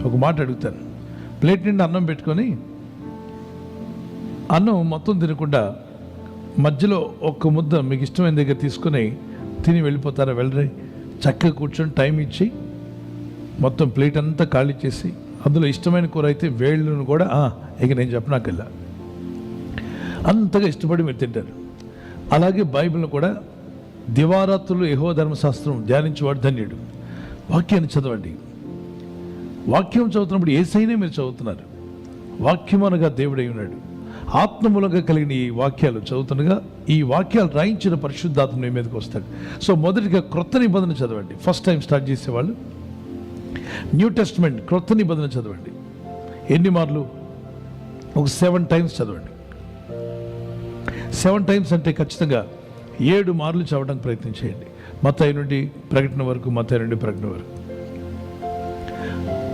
ఒక మాట అడుగుతాను. ప్లేట్ నిండా అన్నం పెట్టుకొని అన్నం మొత్తం తినకుండా మధ్యలో ఒక్క ముద్ద మీకు ఇష్టమైన దగ్గర తీసుకొని తిని వెళ్ళిపోతారా? వెళ్ళరే. చక్కగా కూర్చొని టైం ఇచ్చి మొత్తం ప్లేట్ అంతా ఖాళీ చేసి అందులో ఇష్టమైన కూర అయితే వేళ్ళను కూడా ఇక నేను చెప్పనాకెళ్ళా అంతగా ఇష్టపడి మీరు తింటారు. అలాగే బైబిల్ను కూడా దివారాత్రులు యెహోవా ధర్మశాస్త్రం ధ్యానించేవాడు ధన్యుడు. వాక్యాన్ని చదవండి. వాక్యం చదువుతున్నప్పుడు యేసయ్యనే మీరు చదువుతున్నారు. వాక్యం అనగా దేవుడై ఉన్నాడు. ఆత్మమూలంగా కలిగిన ఈ వాక్యాలు చదువుతుండగా ఈ వాక్యాలు రాయించిన పరిశుద్ధాత్మ మీ మీదకి వస్తాడు. సో మొదటిగా క్రొత్త నిబంధన చదవండి. ఫస్ట్ టైం స్టార్ట్ చేసేవాళ్ళు న్యూ టెస్ట్మెంట్ క్రొత్త నిబంధన చదవండి. ఎన్ని మార్లు? ఒక 7 times చదవండి. 7 times అంటే ఖచ్చితంగా 7 మార్లు చదవడానికి ప్రయత్నం చేయండి. మత్తయి నుండి ప్రకటన వరకు, మత్తయి నుండి ప్రకటన వరకు.